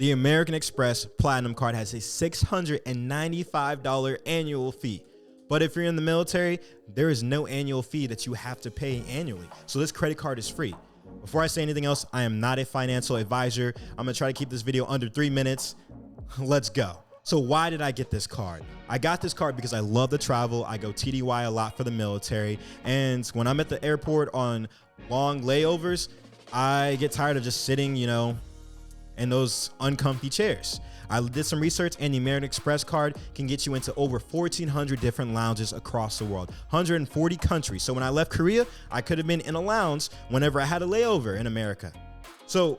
The American Express Platinum Card has a $695 annual fee. But if you're in the military, there is no annual fee that you have to pay annually. So this credit card is free. Before I say anything else, I am not a financial advisor. I'm gonna try to keep this video under 3 minutes. Let's go. So why did I get this card? I got this card because I love to travel. I go TDY a lot for the military. And when I'm at the airport on long layovers, I get tired of just sitting, in those uncomfy chairs. I did some research, and the American Express card can get you into over 1,400 different lounges across the world, 140 countries. So when I left Korea, I could have been in a lounge whenever I had a layover in America. So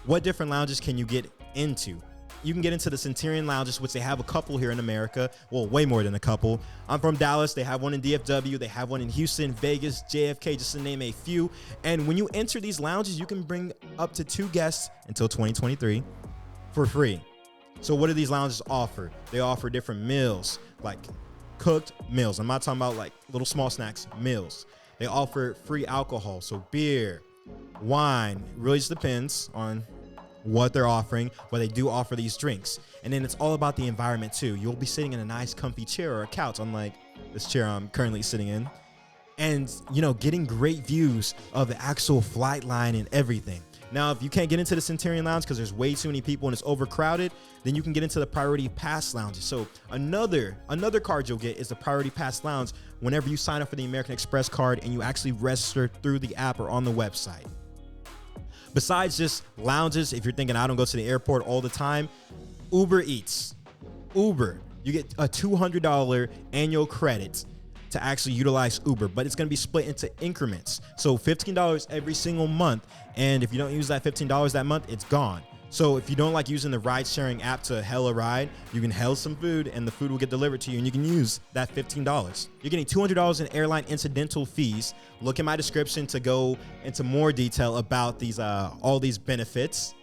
what different lounges can you get into? You can get into the Centurion Lounges, which they have a couple here in America. Well, way more than a couple. I'm from Dallas. They have one in DFW. They have one in Houston, Vegas, JFK, just to name a few. And when you enter these lounges, you can bring up to 2 guests until 2023 for free. So what do these lounges offer? They offer different meals, like cooked meals. I'm not talking about like little small snacks, meals. They offer free alcohol, so beer, wine. It really just depends on what they're offering, but they do offer these drinks. And then it's all about the environment too. You'll be sitting in a nice comfy chair or a couch, unlike this chair I'm currently sitting in, and getting great views of the actual flight line and everything. Now, if you can't get into the Centurion Lounge because there's way too many people and it's overcrowded, then you can get into the Priority Pass Lounges. So another card you'll get is the Priority Pass Lounge whenever you sign up for the American Express card and you actually register through the app or on the website. Besides just lounges, if you're thinking I don't go to the airport all the time, Uber Eats. Uber, you get a $200 annual credit to actually utilize Uber, but it's going to be split into increments. So $15 every single month. And if you don't use that $15 that month, it's gone. So if you don't like using the ride sharing app to hail a ride, you can hail some food and the food will get delivered to you and you can use that $15. You're getting $200 in airline incidental fees. Look in my description to go into more detail about these all these benefits.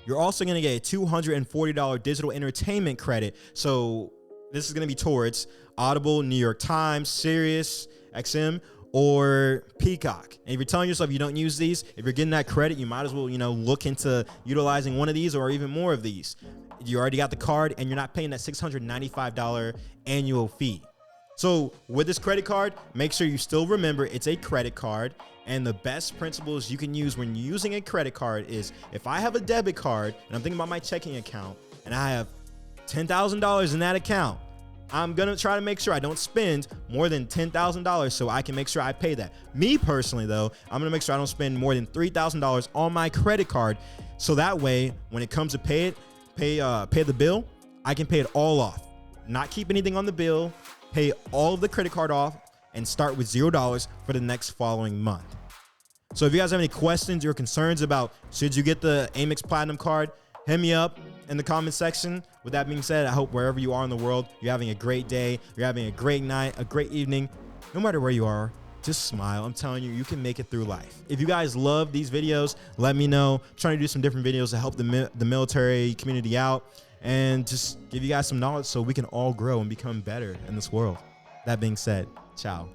You're also going to get a $240 digital entertainment credit. So this is going to be towards Audible, New York Times, Sirius XM, or Peacock. And if you're telling yourself you don't use these, if you're getting that credit, you might as well, look into utilizing one of these or even more of these. You already got the card and you're not paying that $695 annual fee. So with this credit card, make sure you still remember it's a credit card. And the best principles you can use when using a credit card is if I have a debit card and I'm thinking about my checking account and I have $10,000 in that account, I'm going to try to make sure I don't spend more than $10,000 so I can make sure I pay that. Me personally, though, I'm going to make sure I don't spend more than $3,000 on my credit card. So that way, when it comes to pay the bill, I can pay it all off. Not keep anything on the bill, pay all of the credit card off, and start with $0 for the next following month. So if you guys have any questions or concerns about should you get the Amex Platinum card, hit me up in the comment section. With that being said, I hope wherever you are in the world, you're having a great day, you're having a great night, a great evening. No matter where you are, just smile. I'm telling you, you can make it through life. If you guys love these videos, let me know. I'm trying to do some different videos to help the military community out and just give you guys some knowledge so we can all grow and become better in this world. That being said, ciao.